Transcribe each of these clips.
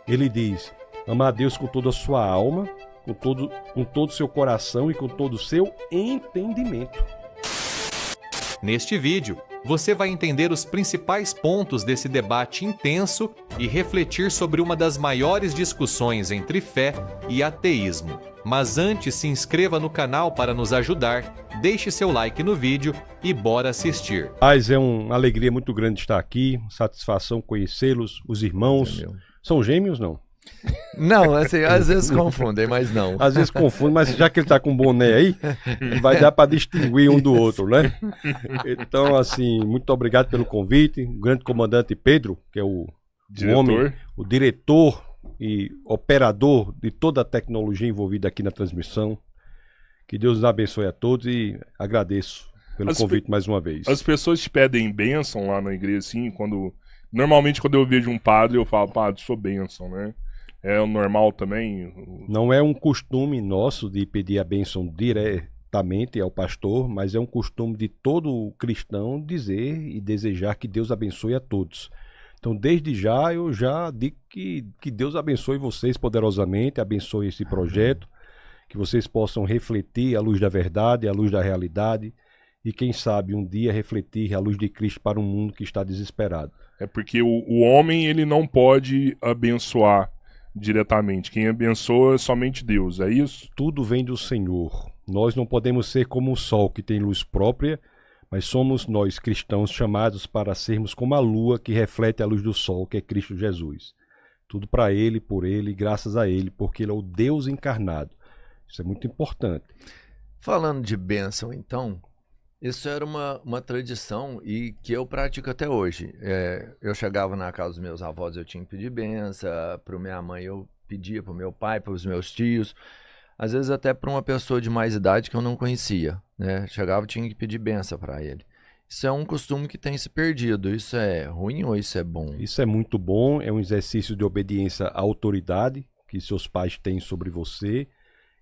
Ele diz: amar a Deus com toda a sua alma, com todo o seu coração e com todo o seu entendimento. Neste vídeo, você vai entender os principais pontos desse debate intenso e refletir sobre uma das maiores discussões entre fé e ateísmo. Mas antes, se inscreva no canal para nos ajudar, deixe seu like no vídeo e bora assistir. Mas é uma alegria muito grande estar aqui, satisfação conhecê-los, os irmãos. São gêmeos, não? Não, assim, às vezes confundem, mas não. Às vezes confundem, mas já que ele tá com boné aí, vai dar para distinguir um do outro, né? Então, assim, muito obrigado pelo convite. O grande comandante Pedro, que é o homem, o diretor e operador de toda a tecnologia envolvida aqui na transmissão. Que Deus nos abençoe a todos e agradeço pelo convite mais uma vez. As pessoas te pedem bênção lá na igreja, assim, normalmente quando eu vejo um padre, eu falo, padre, sou bênção, né? É o normal também? Não é um costume nosso de pedir a bênção diretamente ao pastor, mas é um costume de todo cristão dizer e desejar que Deus abençoe a todos. Então, desde já, eu já digo que Deus abençoe vocês poderosamente, abençoe esse projeto, que vocês possam refletir a luz da verdade, a luz da realidade, e quem sabe um dia refletir a luz de Cristo para um mundo que está desesperado. É porque o homem, ele não pode abençoar diretamente. Quem abençoa é somente Deus, é isso? Tudo vem do Senhor. Nós não podemos ser como o sol que tem luz própria, mas somos nós cristãos chamados para sermos como a lua que reflete a luz do sol, que é Cristo Jesus. Tudo para Ele, por Ele, graças a Ele, porque Ele é o Deus encarnado. Isso é muito importante. Falando de bênção, então, isso era uma tradição e que eu pratico até hoje. Eu chegava na casa dos meus avós, eu tinha que pedir bênção, para minha mãe eu pedia, para o meu pai, para os meus tios, às vezes até para uma pessoa de mais idade que eu não conhecia, né? Chegava e tinha que pedir bênção para ele. Isso é um costume que tem se perdido. Isso é ruim ou isso é bom? Isso é muito bom, é um exercício de obediência à autoridade que seus pais têm sobre você.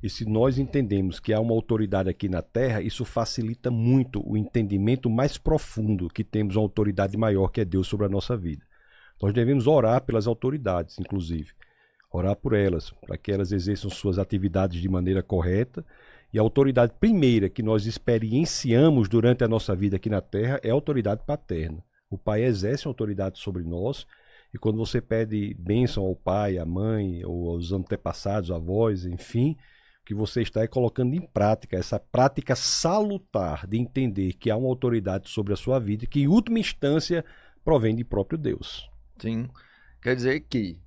E se nós entendemos que há uma autoridade aqui na Terra, isso facilita muito o entendimento mais profundo que temos uma autoridade maior que é Deus sobre a nossa vida. Nós devemos orar pelas autoridades, inclusive. Orar por elas, para que elas exerçam suas atividades de maneira correta. E a autoridade primeira que nós experienciamos durante a nossa vida aqui na Terra é a autoridade paterna. O pai exerce autoridade sobre nós. E quando você pede bênção ao pai, à mãe, ou aos antepassados, avós, enfim, que você está colocando em prática, essa prática salutar de entender que há uma autoridade sobre a sua vida que, em última instância, provém de próprio Deus. Sim, quer dizer que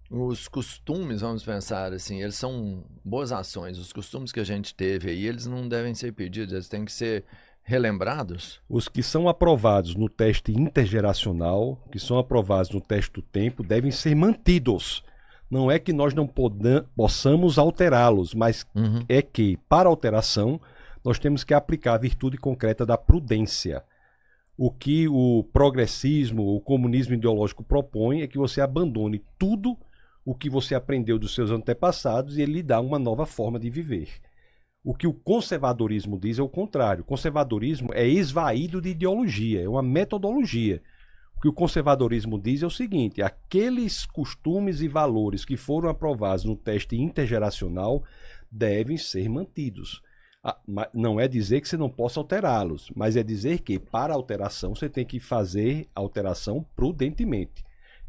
os costumes, vamos pensar assim, eles são boas ações. Os costumes que a gente teve aí, eles não devem ser pedidos, eles têm que ser relembrados. Os que são aprovados no teste intergeracional, que são aprovados no teste do tempo, devem ser mantidos. Não é que nós não possamos alterá-los, mas é que, para alteração, nós temos que aplicar a virtude concreta da prudência. O que o progressismo, o comunismo ideológico propõe é que você abandone tudo o que você aprendeu dos seus antepassados e ele lhe dá uma nova forma de viver. O que o conservadorismo diz é o contrário. O conservadorismo é esvaído de ideologia, é uma metodologia. O que o conservadorismo diz é o seguinte: aqueles costumes e valores que foram aprovados no teste intergeracional devem ser mantidos. Não é dizer que você não possa alterá-los, mas é dizer que para a alteração você tem que fazer a alteração prudentemente.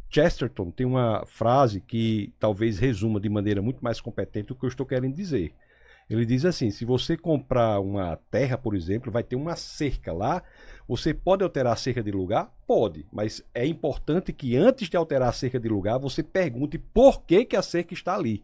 Chesterton tem uma frase que talvez resuma de maneira muito mais competente o que eu estou querendo dizer. Ele diz assim: se você comprar uma terra, por exemplo, vai ter uma cerca lá. Você pode alterar a cerca de lugar? Pode, mas é importante que antes de alterar a cerca de lugar, você pergunte por que a cerca está ali.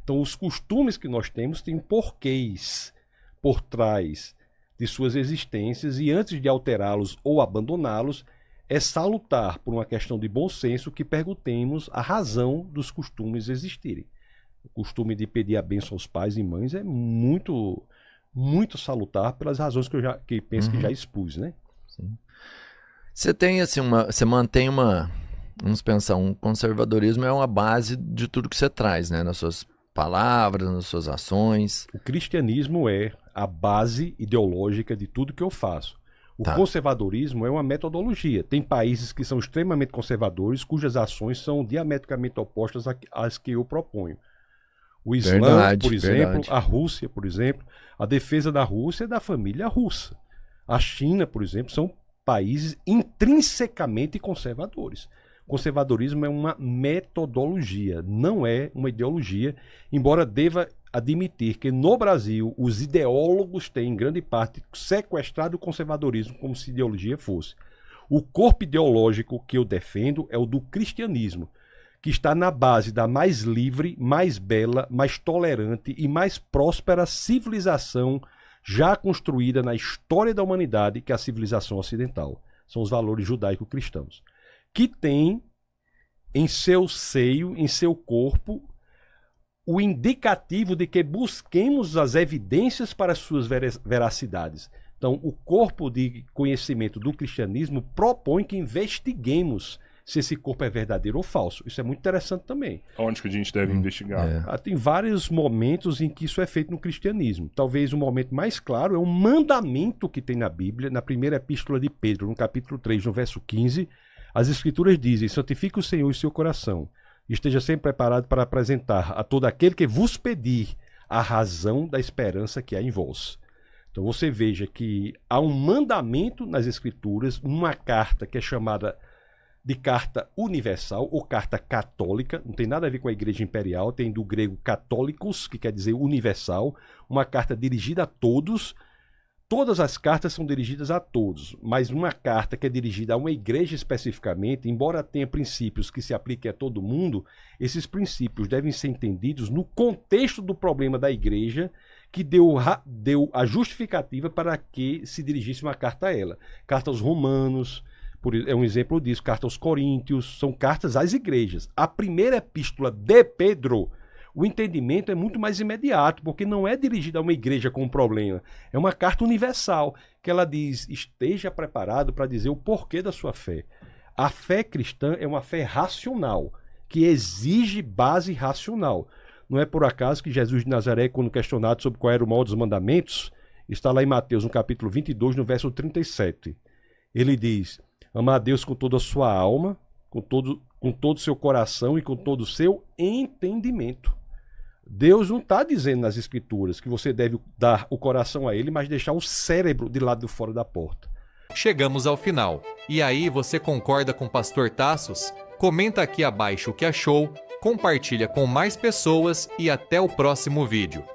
Então, os costumes que nós temos têm porquês por trás de suas existências e antes de alterá-los ou abandoná-los, é salutar por uma questão de bom senso que perguntemos a razão dos costumes existirem. O costume de pedir a bênção aos pais e mães é muito, muito salutar pelas razões que eu penso que já expus, né? Sim. Você tem assim você mantém vamos pensar, um conservadorismo é uma base de tudo que você traz, né? Nas suas palavras, nas suas ações. O cristianismo é a base ideológica de tudo que eu faço. O conservadorismo é uma metodologia. Tem países que são extremamente conservadores, cujas ações são diametricamente opostas às que eu proponho. O Islã, por exemplo, a Rússia, por exemplo, a defesa da Rússia é da família russa. A China, por exemplo, são países intrinsecamente conservadores. Conservadorismo é uma metodologia, não é uma ideologia, embora deva admitir que no Brasil os ideólogos têm, em grande parte, sequestrado o conservadorismo como se ideologia fosse. O corpo ideológico que eu defendo é o do cristianismo, que está na base da mais livre, mais bela, mais tolerante e mais próspera civilização já construída na história da humanidade, que é a civilização ocidental. São os valores judaico-cristãos, que tem em seu seio, em seu corpo, o indicativo de que busquemos as evidências para as suas veracidades. Então, o corpo de conhecimento do cristianismo propõe que investiguemos se esse corpo é verdadeiro ou falso. Isso é muito interessante também. Onde que a gente deve investigar? Tem vários momentos em que isso é feito no cristianismo. Talvez o momento mais claro é um mandamento que tem na Bíblia, na primeira epístola de Pedro, no capítulo 3, no verso 15, as escrituras dizem: santifique o Senhor em seu coração, esteja sempre preparado para apresentar a todo aquele que vos pedir a razão da esperança que há em vós. Então você veja que há um mandamento nas escrituras, uma carta que é chamada de carta universal ou carta católica, não tem nada a ver com a igreja imperial, tem do grego católicos, que quer dizer universal, uma carta dirigida a todos. Todas as cartas são dirigidas a todos, mas uma carta que é dirigida a uma igreja especificamente, embora tenha princípios que se apliquem a todo mundo, esses princípios devem ser entendidos no contexto do problema da igreja, que deu a justificativa para que se dirigisse uma carta a ela. Carta aos Romanos, é um exemplo disso, carta aos Coríntios, são cartas às igrejas. A primeira epístola de Pedro, o entendimento é muito mais imediato, porque não é dirigida a uma igreja com um problema. É uma carta universal, que ela diz: esteja preparado para dizer o porquê da sua fé. A fé cristã é uma fé racional, que exige base racional. Não é por acaso que Jesus de Nazaré, quando questionado sobre qual era o maior dos mandamentos, está lá em Mateus, no capítulo 22, no verso 37. Ele diz: amar a Deus com toda a sua alma, com todo o seu coração e com todo o seu entendimento. Deus não está dizendo nas escrituras que você deve dar o coração a ele, mas deixar o cérebro de lado de fora da porta. Chegamos ao final. E aí, você concorda com o pastor Tassos? Comenta aqui abaixo o que achou, compartilha com mais pessoas e até o próximo vídeo.